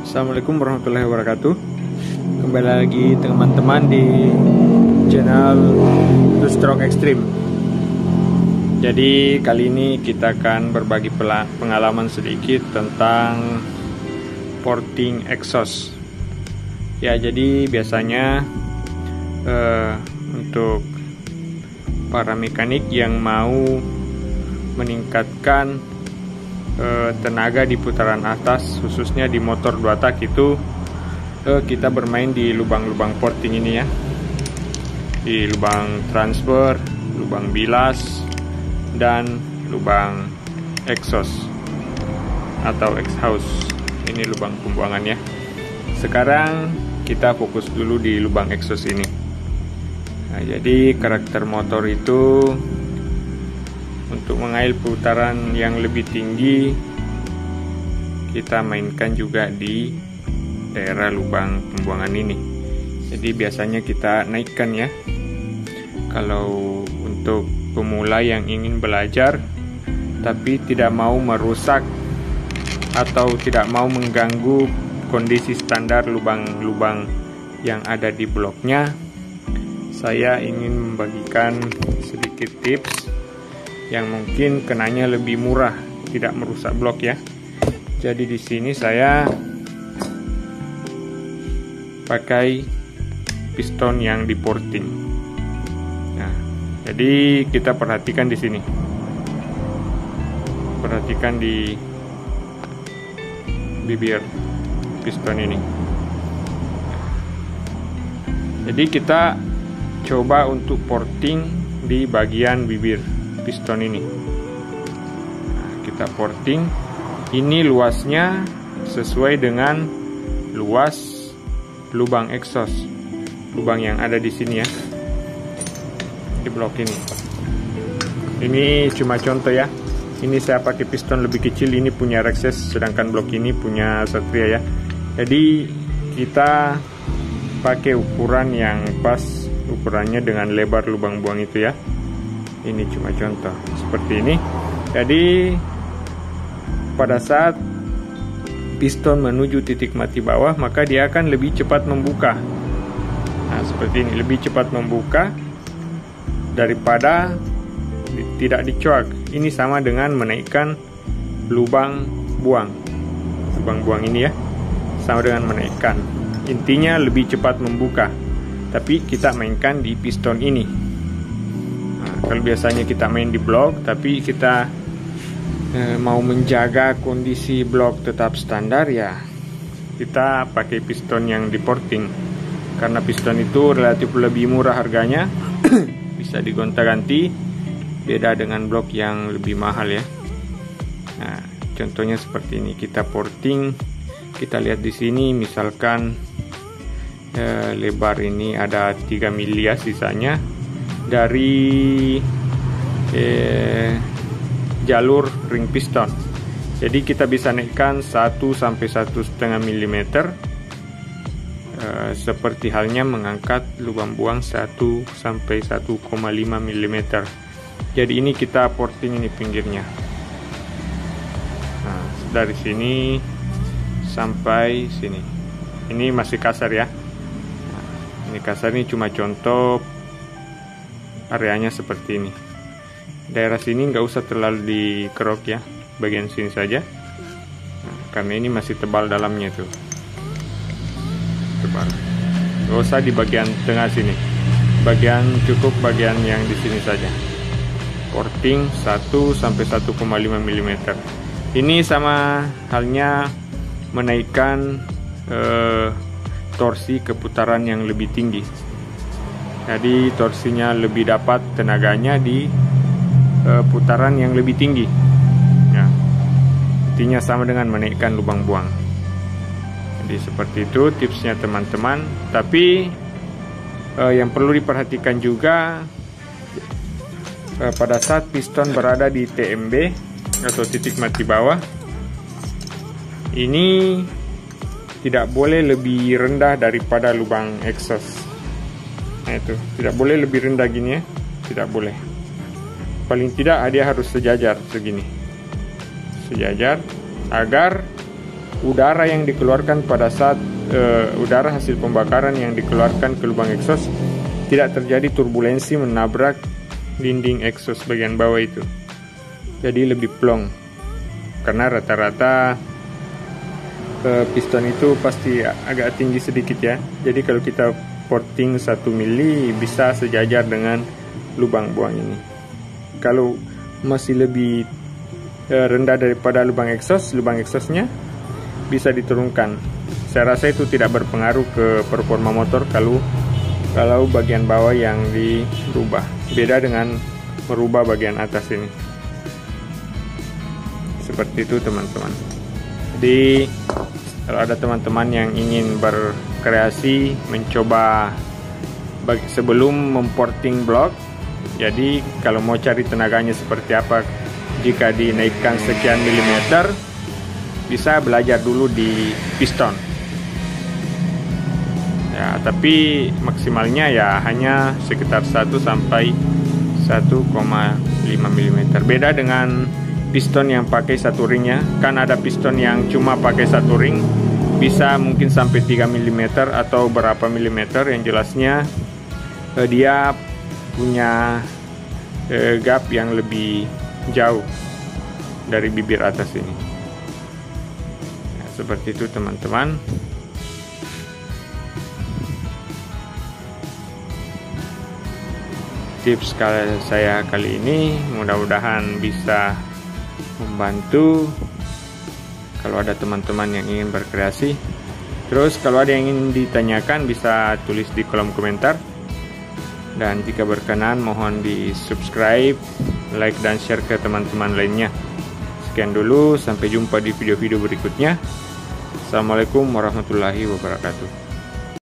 Assalamualaikum warahmatullahi wabarakatuh. Kembali lagi teman-teman di channel The Stroke Extreme. Jadi kali ini kita akan berbagi pengalaman sedikit tentang porting exhaust. Ya, jadi biasanya untuk para mekanik yang mau meningkatkan tenaga di putaran atas, khususnya di motor 2 tak itu, kita bermain di lubang-lubang porting ini ya, di lubang transfer, lubang bilas, dan lubang exhaust atau exhaust. Ini lubang pembuangan ya. Sekarang kita fokus dulu di lubang exhaust ini. Nah, jadi karakter motor itu untuk mengail putaran yang lebih tinggi, kita mainkan juga di daerah lubang pembuangan ini. Jadi biasanya kita naikkan ya. Kalau untuk pemula yang ingin belajar tapi tidak mau merusak atau tidak mau mengganggu kondisi standar lubang-lubang yang ada di bloknya, saya ingin membagikan sedikit tips yang mungkin kenanya lebih murah, tidak merusak blok ya. Jadi di sini saya pakai piston yang di porting. Nah, jadi kita perhatikan di sini. Perhatikan di bibir piston ini. Jadi kita coba untuk porting di bagian bibir piston ini. Nah, kita porting. Ini luasnya sesuai dengan luas lubang exhaust, lubang yang ada di sini ya, di blok ini. Ini cuma contoh ya. Ini saya pakai piston lebih kecil, ini punya Rexes, sedangkan blok ini punya Satria ya. Jadi kita pakai ukuran yang pas, ukurannya dengan lebar lubang buang itu ya. Ini cuma contoh seperti ini. Jadi pada saat piston menuju titik mati bawah, maka dia akan lebih cepat membuka. Nah, seperti ini, lebih cepat membuka daripada tidak dicoak. Ini sama dengan menaikkan lubang buang. Lubang buang ini ya, sama dengan menaikkan. Intinya lebih cepat membuka. Tapi kita mainkan di piston ini. Kalau biasanya kita main di blok, tapi kita mau menjaga kondisi blok tetap standar ya, kita pakai piston yang di porting. Karena piston itu relatif lebih murah harganya, bisa digonta-ganti, beda dengan blok yang lebih mahal ya. Nah, contohnya seperti ini, kita porting, kita lihat di sini, misalkan lebar ini ada 3 mili ya sisanya dari jalur ring piston. Jadi kita bisa naikkan 1 sampai 1,5 mm, seperti halnya mengangkat lubang buang 1 sampai 1,5 mm. Jadi ini kita porting ini pinggirnya. Nah, dari sini sampai sini. Ini masih kasar ya. Nah, ini kasar, ini cuma contoh. Areanya seperti ini. Daerah sini nggak usah terlalu dikerok ya, bagian sini saja. Nah, karena ini masih tebal dalamnya tuh, tebal. Nggak usah di bagian tengah sini. Cukup bagian yang di sini saja. Porting 1 sampai 1,5 mm. Ini sama halnya menaikkan torsi keputaran yang lebih tinggi. Jadi torsinya lebih dapat tenaganya di putaran yang lebih tinggi ya. Intinya sama dengan menaikkan lubang buang. Jadi seperti itu tipsnya teman-teman. Tapi yang perlu diperhatikan juga, pada saat piston berada di TMB atau titik mati bawah, ini tidak boleh lebih rendah daripada lubang exhaust. Nah, itu tidak boleh lebih rendah gini ya, tidak boleh. Paling tidak dia harus sejajar segini, sejajar, agar udara yang dikeluarkan pada saat udara hasil pembakaran yang dikeluarkan ke lubang eksos tidak terjadi turbulensi menabrak dinding eksos bagian bawah itu. Jadi lebih plong. Karena rata-rata piston itu pasti agak tinggi sedikit ya. Jadi kalau kita porting 1 mili bisa sejajar dengan lubang buang ini. Kalau masih lebih rendah daripada lubang eksosnya bisa diturunkan. Saya rasa itu tidak berpengaruh ke performa motor kalau bagian bawah yang dirubah. Beda dengan merubah bagian atas ini. Seperti itu teman-teman. Jadi kalau ada teman-teman yang ingin berkreasi mencoba sebelum memporting blok, jadi kalau mau cari tenaganya seperti apa jika dinaikkan sekian milimeter, bisa belajar dulu di piston ya, tapi maksimalnya ya hanya sekitar 1 sampai 1,5 mm. Beda dengan piston yang pakai satu ringnya. Kan ada piston yang cuma pakai satu ring, bisa mungkin sampai 3 mm atau berapa milimeter. Yang jelasnya dia punya gap yang lebih jauh dari bibir atas ini. Seperti itu teman-teman. Tips saya kali ini mudah-mudahan bisa membantu kalau ada teman-teman yang ingin berkreasi. Terus kalau ada yang ingin ditanyakan bisa tulis di kolom komentar. Dan jika berkenan mohon di subscribe, like dan share ke teman-teman lainnya. Sekian dulu, sampai jumpa di video-video berikutnya. Assalamualaikum warahmatullahi wabarakatuh.